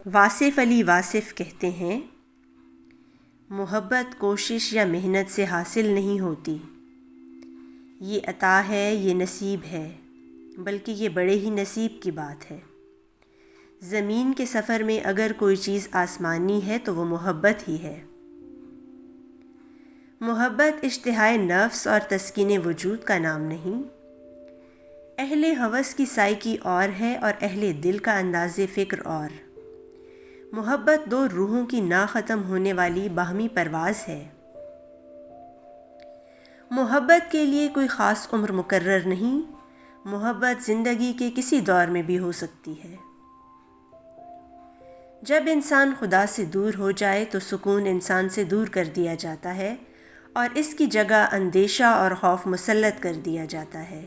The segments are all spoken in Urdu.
واصف علی واصف کہتے ہیں، محبت کوشش یا محنت سے حاصل نہیں ہوتی، یہ عطا ہے، یہ نصیب ہے، بلکہ یہ بڑے ہی نصیب کی بات ہے۔ زمین کے سفر میں اگر کوئی چیز آسمانی ہے تو وہ محبت ہی ہے۔ محبت اشتہائے نفس اور تسکین وجود کا نام نہیں، اہل ہوس کی سائیکی اور ہے اور اہل دل کا انداز فکر اور۔ محبت دو روحوں کی نا ختم ہونے والی باہمی پرواز ہے۔ محبت کے لیے کوئی خاص عمر مقرر نہیں، محبت زندگی کے کسی دور میں بھی ہو سکتی ہے۔ جب انسان خدا سے دور ہو جائے تو سکون انسان سے دور کر دیا جاتا ہے اور اس کی جگہ اندیشہ اور خوف مسلط کر دیا جاتا ہے۔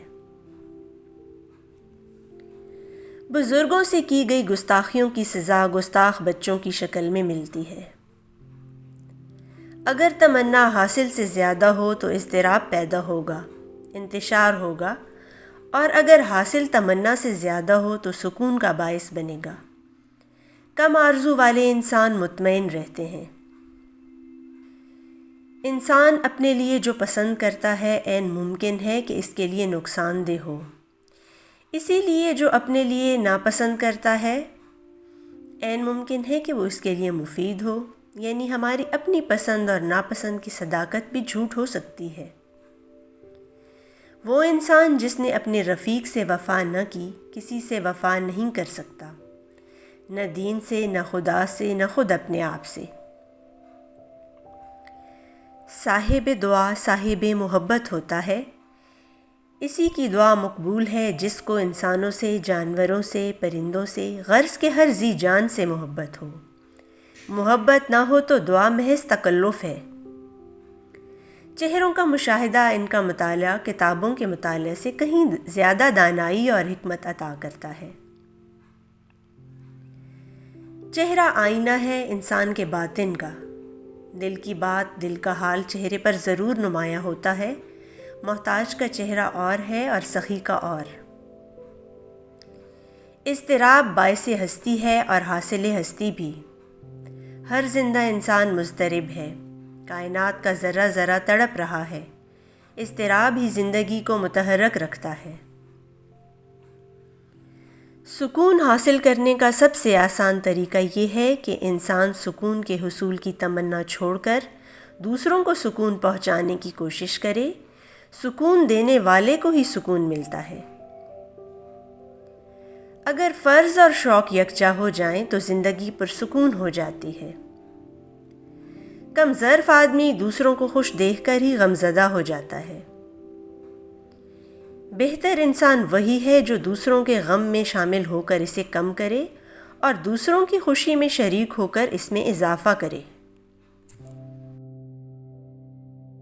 بزرگوں سے کی گئی گستاخیوں کی سزا گستاخ بچوں کی شکل میں ملتی ہے۔ اگر تمنا حاصل سے زیادہ ہو تو اضطراب پیدا ہوگا، انتشار ہوگا، اور اگر حاصل تمنا سے زیادہ ہو تو سکون کا باعث بنے گا۔ کم آرزو والے انسان مطمئن رہتے ہیں۔ انسان اپنے لیے جو پسند کرتا ہے عین ممکن ہے کہ اس کے لیے نقصان دہ ہو، اسی لیے جو اپنے لیے ناپسند کرتا ہے عین ممکن ہے کہ وہ اس کے لیے مفید ہو، یعنی ہماری اپنی پسند اور ناپسند کی صداقت بھی جھوٹ ہو سکتی ہے۔ وہ انسان جس نے اپنے رفیق سے وفا نہ کی کسی سے وفا نہیں کر سکتا، نہ دین سے، نہ خدا سے، نہ خود اپنے آپ سے۔ صاحب دعا صاحب محبت ہوتا ہے، اسی کی دعا مقبول ہے جس کو انسانوں سے، جانوروں سے، پرندوں سے، غرض کے ہر ذی جان سے محبت ہو۔ محبت نہ ہو تو دعا محض تکلف ہے۔ چہروں کا مشاہدہ، ان کا مطالعہ کتابوں کے مطالعے سے کہیں زیادہ دانائی اور حکمت عطا کرتا ہے۔ چہرہ آئینہ ہے انسان کے باطن کا، دل کی بات، دل کا حال چہرے پر ضرور نمایاں ہوتا ہے۔ محتاج کا چہرہ اور ہے اور سخی کا اور۔ اضطراب باعث ہستی ہے اور حاصل ہستی بھی۔ ہر زندہ انسان مضطرب ہے، کائنات کا ذرہ ذرہ تڑپ رہا ہے، اضطراب ہی زندگی کو متحرک رکھتا ہے۔ سکون حاصل کرنے کا سب سے آسان طریقہ یہ ہے کہ انسان سکون کے حصول کی تمنا چھوڑ کر دوسروں کو سکون پہنچانے کی کوشش کرے۔ سکون دینے والے کو ہی سکون ملتا ہے۔ اگر فرض اور شوق یکجا ہو جائیں تو زندگی پرسکون ہو جاتی ہے۔ کم ظرف آدمی دوسروں کو خوش دیکھ کر ہی غمزدہ ہو جاتا ہے۔ بہتر انسان وہی ہے جو دوسروں کے غم میں شامل ہو کر اسے کم کرے اور دوسروں کی خوشی میں شریک ہو کر اس میں اضافہ کرے۔